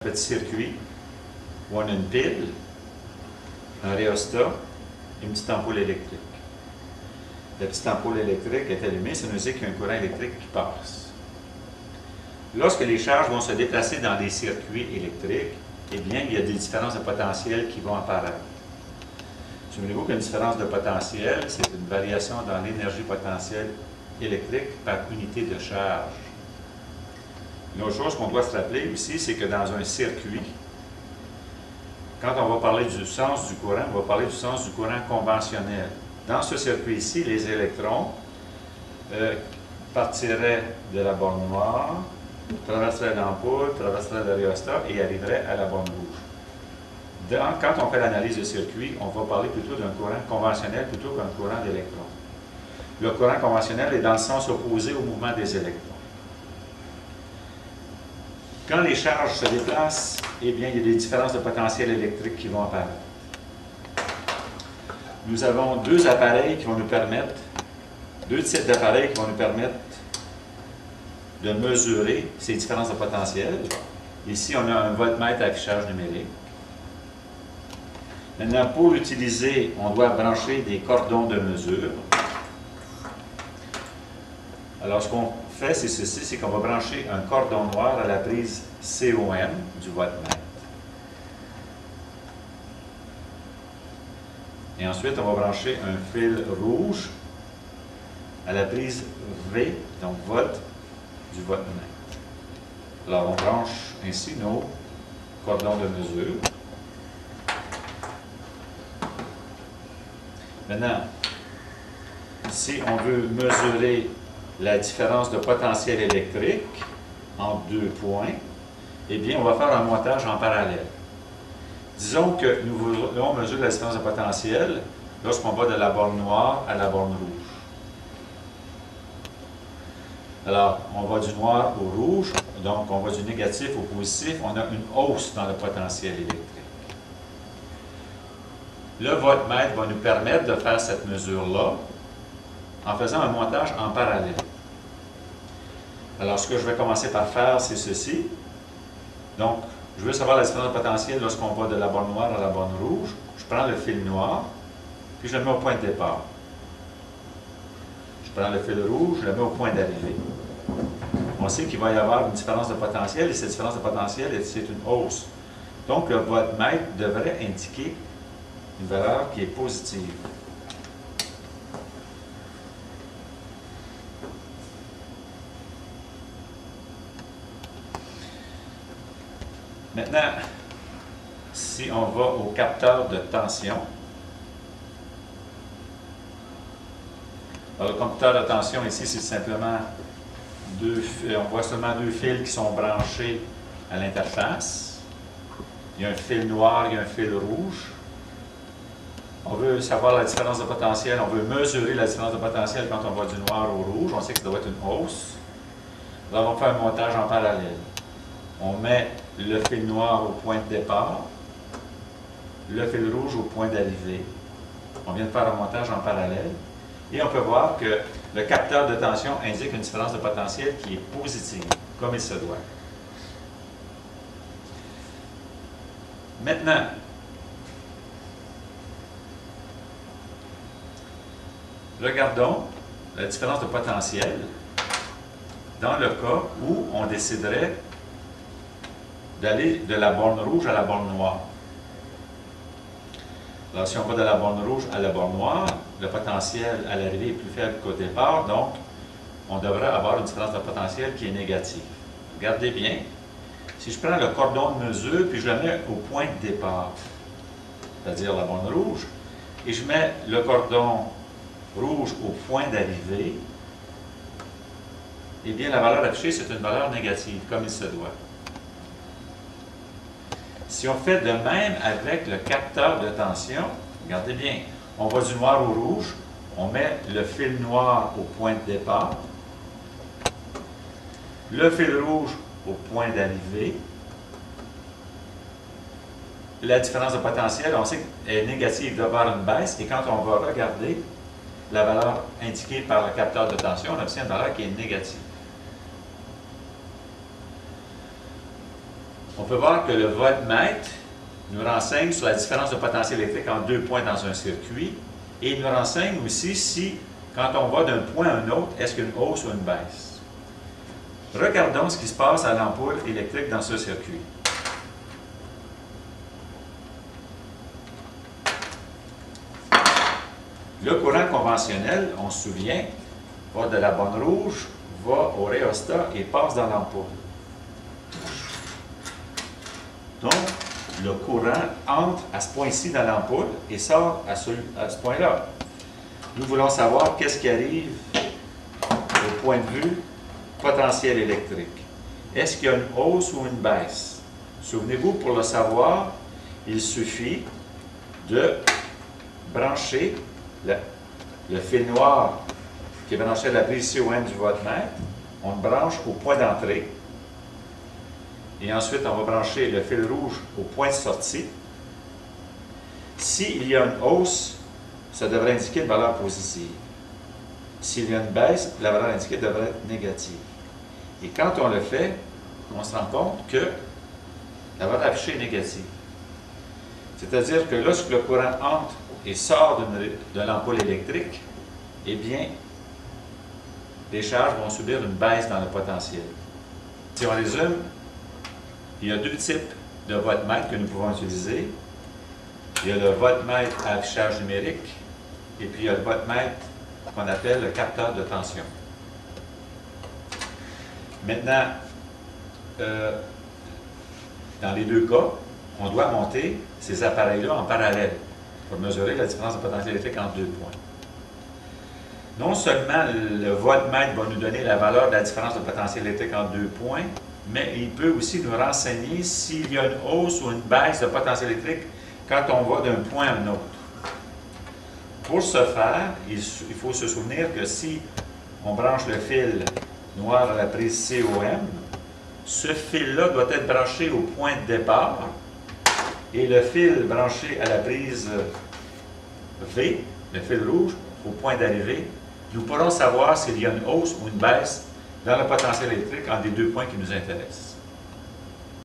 petit circuit où on a une pile, un rhéostat et une petite ampoule électrique. La petite ampoule électrique est allumée, ça nous dit qu'il y a un courant électrique qui passe. Lorsque les charges vont se déplacer dans des circuits électriques, eh bien, il y a des différences de potentiel qui vont apparaître. Souvenez-vous qu'une différence de potentiel, c'est une variation dans l'énergie potentielle électrique par unité de charge. Une autre chose qu'on doit se rappeler aussi, c'est que dans un circuit, quand on va parler du sens du courant, on va parler du sens du courant conventionnel. Dans ce circuit-ci, les électrons partiraient de la borne noire, traverseraient l'ampoule, traverseraient le rhéostat et arriveraient à la borne rouge. Quand on fait l'analyse de circuit, on va parler plutôt d'un courant conventionnel plutôt qu'un courant d'électrons. Le courant conventionnel est dans le sens opposé au mouvement des électrons. Quand les charges se déplacent, eh bien, il y a des différences de potentiel électrique qui vont apparaître. Nous avons deux appareils qui vont nous permettre, deux types d'appareils qui vont nous permettre de mesurer ces différences de potentiel. Ici, on a un voltmètre à affichage numérique. Maintenant, pour l'utiliser, on doit brancher des cordons de mesure. Alors, ce qu'on fait, c'est ceci, c'est qu'on va brancher un cordon noir à la prise COM du voltmètre. Et ensuite, on va brancher un fil rouge à la prise V, donc volt, du voltmètre. Alors, on branche ainsi nos cordons de mesure. Maintenant, si on veut mesurer la différence de potentiel électrique entre deux points, eh bien, on va faire un montage en parallèle. Disons que nous voulons mesurer la différence de potentiel lorsqu'on va de la borne noire à la borne rouge. Alors, on va du noir au rouge, donc on va du négatif au positif, on a une hausse dans le potentiel électrique. Le voltmètre va nous permettre de faire cette mesure-là en faisant un montage en parallèle. Alors, ce que je vais commencer par faire, c'est ceci. Donc, je veux savoir la différence de potentiel lorsqu'on va de la borne noire à la borne rouge. Je prends le fil noir, puis je le mets au point de départ. Je prends le fil rouge, je le mets au point d'arrivée. On sait qu'il va y avoir une différence de potentiel, et cette différence de potentiel, c'est une hausse. Donc, le voltmètre devrait indiquer une valeur qui est positive. Maintenant, si on va au capteur de tension, alors, le capteur de tension ici, c'est simplement on voit seulement deux fils qui sont branchés à l'interface. Il y a un fil noir, il y a un fil rouge. On veut savoir la différence de potentiel, on veut mesurer la différence de potentiel quand on va du noir au rouge. On sait que ça doit être une hausse. Nous allons faire un montage en parallèle. On met le fil noir au point de départ, le fil rouge au point d'arrivée. On vient de faire un montage en parallèle. Et on peut voir que le capteur de tension indique une différence de potentiel qui est positive, comme il se doit. Maintenant, regardons la différence de potentiel dans le cas où on déciderait d'aller de la borne rouge à la borne noire. Alors, si on va de la borne rouge à la borne noire, le potentiel à l'arrivée est plus faible qu'au départ, donc on devrait avoir une différence de potentiel qui est négative. Regardez bien, si je prends le cordon de mesure puis je le mets au point de départ, c'est-à-dire la borne rouge, et je mets le cordon rouge au point d'arrivée, eh bien la valeur affichée, c'est une valeur négative, comme il se doit. Si on fait de même avec le capteur de tension, regardez bien, on va du noir au rouge, on met le fil noir au point de départ, le fil rouge au point d'arrivée. La différence de potentiel, on sait qu'elle est négative, il doit y avoir une baisse, et quand on va regarder la valeur indiquée par le capteur de tension, on obtient une valeur qui est négative. On peut voir que le voltmètre nous renseigne sur la différence de potentiel électrique entre deux points dans un circuit et il nous renseigne aussi si, quand on va d'un point à un autre, est-ce qu'il y a une hausse ou une baisse. Regardons ce qui se passe à l'ampoule électrique dans ce circuit. Le courant conventionnel, on se souvient, va de la bonne rouge, va au rhéostat et passe dans l'ampoule. Donc, le courant entre à ce point-ci dans l'ampoule et sort à ce point-là. Nous voulons savoir qu'est-ce qui arrive au point de vue potentiel électrique. Est-ce qu'il y a une hausse ou une baisse? Souvenez-vous, pour le savoir, il suffit de brancher le fil noir qui est branché à la prise COM du voltmètre. On le branche au point d'entrée. Et ensuite, on va brancher le fil rouge au point de sortie. S'il y a une hausse, ça devrait indiquer une valeur positive. S'il y a une baisse, la valeur indiquée devrait être négative. Et quand on le fait, on se rend compte que la valeur affichée est négative. C'est-à-dire que lorsque le courant entre et sort de l'ampoule électrique, eh bien, les charges vont subir une baisse dans le potentiel. Si on résume, il y a deux types de voltmètres que nous pouvons utiliser. Il y a le voltmètre à affichage numérique et puis il y a le voltmètre qu'on appelle le capteur de tension. Maintenant, dans les deux cas, on doit monter ces appareils-là en parallèle pour mesurer la différence de potentiel électrique entre deux points. Non seulement le voltmètre va nous donner la valeur de la différence de potentiel électrique entre deux points, mais il peut aussi nous renseigner s'il y a une hausse ou une baisse de potentiel électrique quand on va d'un point à un autre. Pour ce faire, il faut se souvenir que si on branche le fil noir à la prise COM, ce fil-là doit être branché au point de départ et le fil branché à la prise V, le fil rouge, au point d'arrivée. Nous pourrons savoir s'il y a une hausse ou une baisse dans le potentiel électrique entre les deux points qui nous intéressent.